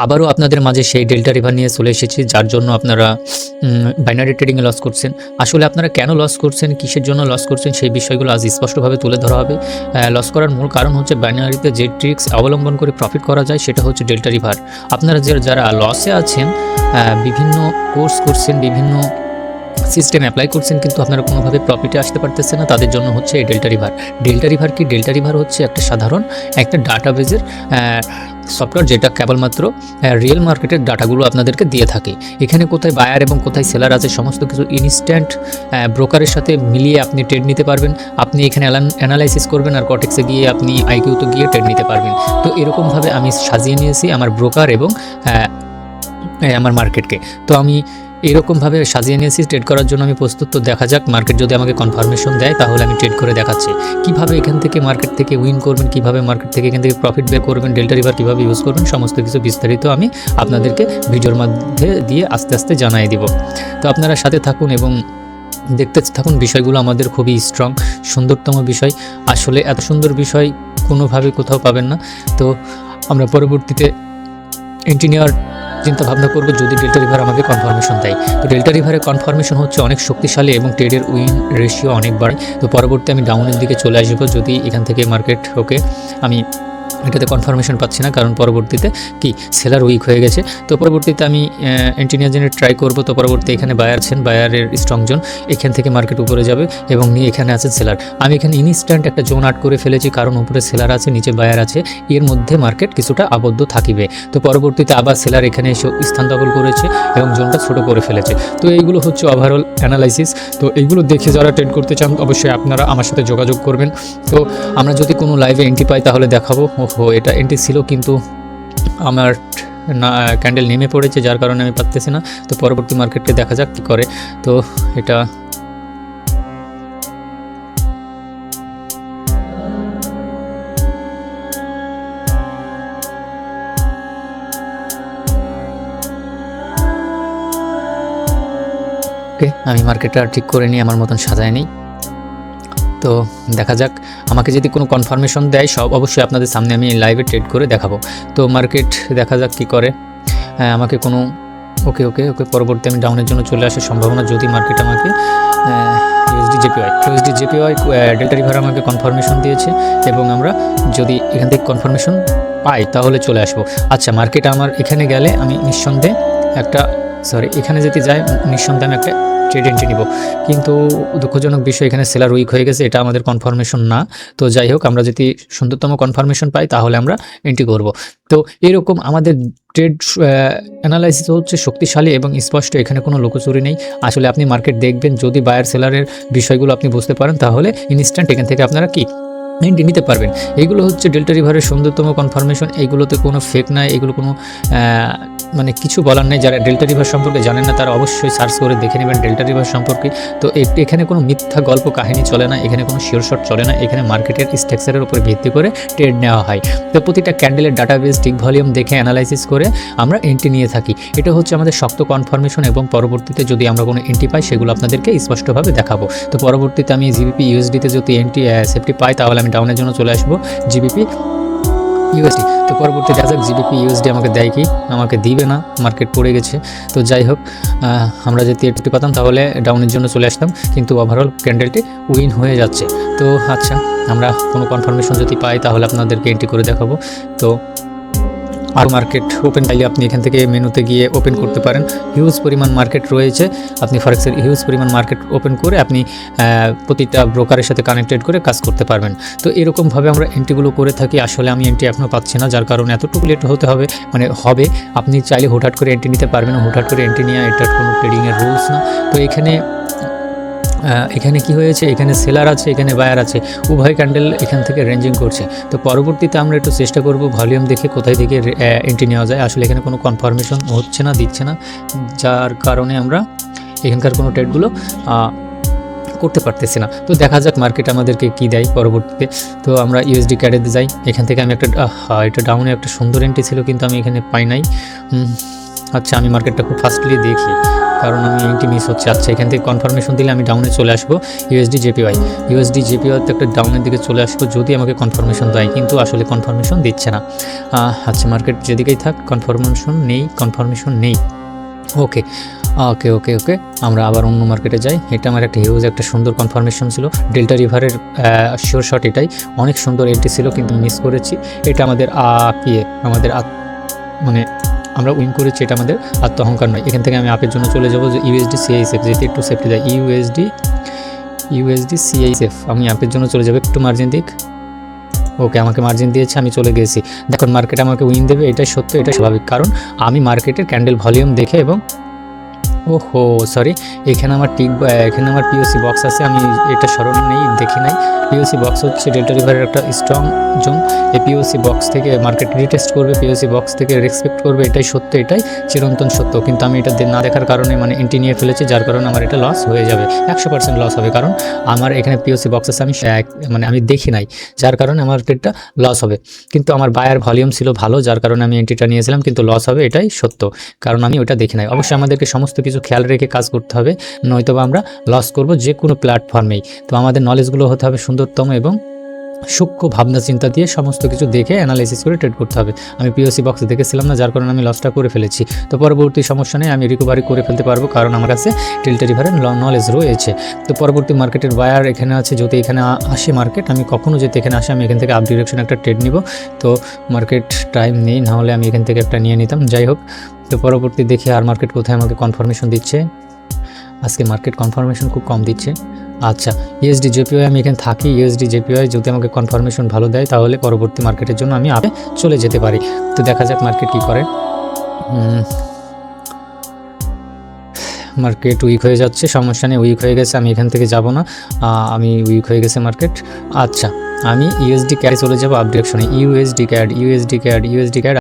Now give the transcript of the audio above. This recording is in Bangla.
আবারও আপনাদের মাঝে সেই ডেল্টা রিভার নিয়ে চলে এসেছি, যার জন্য আপনারা বাইনারি ট্রেডিংয়ে লস করছেন। আসলে আপনারা কেন লস করছেন, কিসের জন্য লস করছেন, সেই বিষয়গুলো আজ স্পষ্টভাবে তুলে ধরা হবে। লস করার মূল কারণ হচ্ছে বাইনারিতে যে ট্রিক্স অবলম্বন করে প্রফিট করা যায় সেটা হচ্ছে ডেল্টা রিভার। আপনারা যারা লসে আছেন, বিভিন্ন কোর্স করছেন, বিভিন্ন সিস্টেম অ্যাপ্লাই করছেন, কিন্তু আপনারা কোনোভাবে প্রফিটে আসতে পারতেছেন না, তাদের জন্য হচ্ছে এই ডেল্টা রিভার। ডেল্টা রিভার কি? ডেল্টা রিভার হচ্ছে একটা সাধারণ একটা ডাটাবেজের সফটওয়্যার, যেটা কেবলমাত্র রিয়েল মার্কেটের ডাটাগুলো আপনাদেরকে দিয়ে থাকে। এখানে কোথায় বায়ার এবং কোথায় সেলার আছে সমস্ত কিছু ইনস্ট্যান্ট ব্রোকারের সাথে মিলিয়ে আপনি ট্রেড নিতে পারবেন। আপনি এখানে অ্যানালাইসিস করবেন আর কটেক্সে গিয়ে আপনি আইকিউতে গিয়ে ট্রেড নিতে পারবেন। তো এরকমভাবে আমি সাজিয়ে নিয়েছি আমার ব্রোকার এবং আমার মার্কেটকে। তো আমি এরকমভাবে সাজিয়ে নিয়েছি ট্রেড করার জন্য আমি প্রস্তুত। তো দেখা যাক মার্কেট যদি আমাকে কনফার্মেশন দেয় তাহলে আমি ট্রেড করে দেখাচ্ছি কীভাবে এখান থেকে মার্কেট থেকে উইন করবেন, কীভাবে মার্কেট থেকে এখান থেকে প্রফিট বের করবেন, ডেল্টা রিভার কীভাবে ইউজ করবেন, সমস্ত কিছু বিস্তারিত আমি আপনাদেরকে ভিডিওর মধ্যে দিয়ে আস্তে আস্তে জানিয়ে দিব। তো আপনারা সাথে থাকুন এবং দেখতে থাকুন। বিষয়গুলো আমাদের খুবই স্ট্রং, সুন্দরতম বিষয়। আসলে এত সুন্দর বিষয় কোনোভাবে কোথাও পাবেন না। তো আমরা পরবর্তীতে এন্ট্রি নেওয়ার চিন্তা ভাবনা করবো যদি ডেল্টা রিভার আমাকে কনফার্মেশন দেয়। তো ডেল্টা রিভারের কনফার্মেশন হচ্ছে অনেক শক্তিশালী এবং ট্রেডের উইন রেশিও অনেক বাড়ে। তো পরবর্তী আমি ডাউনের দিকে চলে আসবো যদি এখান থেকে মার্কেট ওকে আমি এটাতে কনফার্মেশন পাচ্ছি না, কারণ পরবর্তীতে কি সেলার উইক হয়ে গেছে। তো পরবর্তীতে আমি এন্ট্রি নেওয়ার জন্য ট্রাই করবো। তো পরবর্তী এখানে বায়ার আছেন, বায়ারের স্ট্রং জোন, এখান থেকে মার্কেট উপরে যাবে এবং নিয়ে এখানে আছে সেলার। আমি এখানে ইনস্ট্যান্ট একটা জোন আর্ট করে ফেলেছি, কারণ উপরে সেলার আছে, নিচে বায়ার আছে, এর মধ্যে মার্কেট কিছুটা আবদ্ধ থাকিবে। তো পরবর্তীতে আবার সেলার এখানে এসে স্থান দখল করেছে এবং জোনটা ছোট করে ফেলেছে। তো এইগুলো হচ্ছে ওভারঅল অ্যানালাইসিস। তো এইগুলো দেখে যারা ট্রেড করতে চান অবশ্যই আপনারা আমার সাথে যোগাযোগ করবেন। তো আমরা যদি কোনো লাইভে এন্ট্রি পাই তাহলে দেখাবো। এটা এন্ট্রি ছিল কিন্তু আমার না ক্যান্ডেল নেমে পড়েছে, যার কারণে আমি পাচ্তেছি না। তো পরবর্তী মার্কেটকে দেখা যাক কী করে। তো এটা আমি মার্কেটটা ঠিক করে নিই, আমার মতন সাজায় নিই। তো দেখা যাক আমাকে যদি কোনো কনফার্মেশন দেয় সব অবশ্যই আপনাদের সামনে আমি লাইভে ট্রেড করে দেখাবো। তো মার্কেট দেখা যাক কী করে। আমাকে কোনো ওকে ওকে ওকে পরবর্তী আমি ডাউনের জন্য চলে আসার সম্ভাবনা যদি মার্কেট আমাকে ইউএসডি জেপিওয়াই ডেল্টা রিভার আমাকে কনফার্মেশন দিয়েছে এবং আমরা যদি এখান থেকে কনফার্মেশন পাই তাহলে চলে আসবো। আচ্ছা, মার্কেট আমার এখানে গেলে আমি নিঃসন্দেহে এখানে যদি যাই নিঃসন্দেহে আমি একটা ট্রেড এন্ট্রি নিব, কিন্তু দুঃখজনক বিষয় এখানে সেলার উইক হয়ে গেছে, এটা আমাদের কনফার্মেশন না। তো যাই হোক, আমরা যদি সুন্দরতম কনফার্মেশন পাই তাহলে আমরা এন্ট্রি করব। তো এরকম আমাদের ট্রেড অ্যানালাইসিস হচ্ছে শক্তিশালী এবং স্পষ্ট, এখানে কোনো লুকোচুরি নেই। আসলে আপনি মার্কেট দেখবেন, যদি বায়ার সেলারের বিষয়গুলো আপনি বুঝতে পারেন তাহলে ইনস্ট্যান্ট এখান থেকে আপনারা কি এন্ট্রি নিতে পারবেন। এইগুলো হচ্ছে ডেল্টা রিভারের সুন্দরতম কনফার্মেশন। এইগুলোতে কোনো ফেক নাই, এগুলো কোনো মানে কিছু বলার নেই। যারা ডেল্টা রিভার সম্পর্কে জানেন না তারা অবশ্যই সার্চ করে দেখে নেবেন ডেল্টা রিভার সম্পর্কে। তো এখানে কোনো মিথ্যা গল্প কাহিনী চলে না, এখানে কোনো শিওর শট চলে না, এখানে মার্কেটের স্ট্রাকচারের উপর ভিত্তি করে ট্রেড নেওয়া হয়। তো প্রতিটা ক্যান্ডেলের ডাটাবেস টিক ভলিউম দেখে অ্যানালাইসিস করে আমরা এন্ট্রি নিয়ে থাকি। এটা হচ্ছে আমাদের শক্ত কনফার্মেশন এবং পরবর্তীতে যদি আমরা কোনো এন্ট্রি পাই সেগুলো আপনাদেরকে স্পষ্টভাবে দেখাবো। তো পরবর্তীতে আমি জিবিপি ইউএসডিতে যদি এন্ট্রি সেফটি পাই তাহলে আমি ডাউনের জন্য চলে আসবো জিবিপি ইউএসডি। তো পরবর্তী দেখা যাক জিবিপি ইউএসডি আমাকে দেয় কি, আমাকে দিবে না, মার্কেট পড়ে গেছে। তো যাই হোক, আমরা যদি এন্ট্রি পাতাম তাহলে ডাউনের জন্য চলে আসতাম, কিন্তু ওভারঅল ক্যান্ডেলটি উইন হয়ে যাচ্ছে। তো আচ্ছা, আমরা কোনো কনফার্মেশন যদি পাই তাহলে আপনাদেরকে এন্ট্রি করে দেখাবো। তো আর মার্কেট ওপেন চাইলে আপনি এখান থেকে মেনুতে গিয়ে ওপেন করতে পারেন। হিউজ পরিমাণ মার্কেট রয়েছে, আপনি ফরেক্সের হিউজ পরিমাণ মার্কেট ওপেন করে আপনি প্রতিটা ব্রোকারের সাথে কানেক্টেড করে কাজ করতে পারবেন। তো এরকমভাবে আমরা এন্ট্রিগুলো করে থাকি। আসলে আমি এন্ট্রি এখনও পাচ্ছি না, যার কারণে এতটুকু লেট হতে হবে, মানে হবে। আপনি চাইলে হুটহাট করে এন্ট্রি নিতে পারবেন, হুটহাট করে এন্ট্রি নেওয়া এটা কোনো ট্রেডিংয়ের রুলস না। তো এখানে কি হয়েছে, এখানে সেলার আছে, এখানে বায়ার আছে, উভয় ক্যান্ডেল এখান থেকে রেঞ্জিং করছে। তো পরবর্তীতে আমরা একটু চেষ্টা করব ভলিউম দেখে কোথায় থেকে এন্ট্রি নেওয়া যায়। আসলে এখানে কোনো কনফার্মেশন হচ্ছে না, দিচ্ছে না, যার কারণে আমরা এখানকার কোনো ট্রেডগুলো করতে পারতেছি না। তো দেখা যাক মার্কেট আমাদেরকে কি দেয় পরবর্তীতে। তো আমরা ইউএসডি ক্যাডেতে যাই। এখান থেকে আমি এটা ডাউনে একটা সুন্দর এন্ট্রি ছিল, কিন্তু আমি এখানে পাই নাই। আচ্ছা, আমি মার্কেটটা খুব ফাস্টলি দেখি কারণ আমি এন্ট্রি মিস হচ্ছে। আচ্ছা, এখান থেকে কনফার্মেশন দিলে আমি ডাউনে চলে আসবো ইউএসডি জেপিওয়াই। ইউএসডি জেপিওয়াইতে একটা ডাউনের দিকে চলে আসবো যদি আমাকে কনফার্মেশন দেয়, কিন্তু আসলে কনফার্মেশন দিচ্ছে না। আচ্ছা, মার্কেট যেদিকেই থাক কনফার্মেশন নেই। ওকে ওকে ওকে ওকে আমরা আবার অন্য মার্কেটে যাই। এটা আমার একটা হিউজ একটা সুন্দর কনফার্মেশন ছিল। ডেল্টা রিভারের শিওর শট এটাই, অনেক সুন্দর এন্ট্রি ছিল কিন্তু মিস করেছি। এটা আমাদের মানে আমরা উইন করেছি, এটা আমাদের আত্মঅহংকার নয়। এখান থেকে আমি আপের জন্য চলে যাবো যে ইউএসডি সিআইএসএফ, যেতে একটু সেফটি দেয়। ইউএসডি সিআইএসএফ আমি আপের জন্য চলে যাবো, একটু মার্জিন দিক। ওকে, আমাকে মার্জিন দিয়েছে, আমি চলে গেছি। দেখুন মার্কেট আমাকে উইন দেবে, এটাই সত্য, এটা স্বাভাবিক, কারণ আমি মার্কেটের ক্যান্ডেল ভলিউম দেখে এবং ওহো সরি, এখানে আমার এখানে আমার পিওসি বক্স আছে, আমি এটা স্মরণ নেই, দেখি নাই। পিওসি বক্স হচ্ছে ডেল্টা রিভারের একটা স্ট্রং জোন। এই পিওসি বক্স থেকে মার্কেট রিটেস্ট করবে, পিওসি বক্স থেকে রেসপেক্ট করবে, এটাই সত্য, এটাই চিরন্তন সত্য। কিন্তু আমি এটা না দেখার কারণে মানে এন্ট্রি নিয়ে ফেলেছি, যার কারণে আমার এটা লস হয়ে যাবে, 100% লস হবে, কারণ আমার এখানে পিওসি বক্স আছে, আমি দেখি নাই, যার কারণে আমার এটা লস হবে। কিন্তু আমার বায়ার ভলিউম ছিল ভালো, যার কারণে আমি এন্ট্রিটা নিয়েছিলাম, কিন্তু লস হবে, এটাই সত্য, কারণ আমি ওটা দেখি নাই। অবশ্যই আমাদেরকে সমস্ত কিছু খেয়াল রেখে কাজ করতে হবে, নয়তো আমরা লস করব যে কোনো প্ল্যাটফর্মেই। তো আমাদের নলেজগুলো হতে হবে সুন্দরতম এবং সূক্ষ্ম ভাবনা চিন্তা দিয়ে সমস্ত কিছু দেখে অ্যানালাইসিস করে ট্রেড করতে হবে। আমি পিওসি বক্স দেখেছিলাম না, যার কারণে আমি লসটা করে ফেলেছি। তো পরবর্তী সমস্যা নেই, আমি রিকভারি করে ফেলতে পারবো, কারণ আমার কাছে ডেল্টা রিভারের নলেজ রয়েছে। তো পরবর্তী মার্কেটের বায়ার এখানে আছে, যদি এখানে আসে মার্কেট, আমি কখনো যদি এখানে আসে আমি এখান থেকে আপ ডিরেকশন একটা ট্রেড নিব। তো মার্কেট টাইম নেই, নাহলে আমি এখান থেকে একটা নিয়ে নিতাম। যাই হোক, তো পরবর্তী দেখি আর মার্কেট কোথায় আমাকে কনফার্মেশন দিচ্ছে। আজকে মার্কেট কনফার্মেশন খুব কম দিচ্ছে। আচ্ছা, ইউএসডি জেপিওয়াই আমি এখানে থাকি। ইউএসডি জেপিওয়াই যদি আমাকে কনফার্মেশন ভালো দেয়, তাহলে পরবর্তী মার্কেটের জন্য আমি আপে চলে যেতে পারি। তো দেখা যাক মার্কেট কী করে। মার্কেট উইক হয়ে যাচ্ছে, সমস্যা নেই, উইক হয়ে গেছে, আমি এখান থেকে যাব না, আমি উইক হয়ে গেছে মার্কেট। আচ্ছা, আমি ইউএসডি ক্যাড চলে যাবো আপ ডিরেকশনে। USD CAD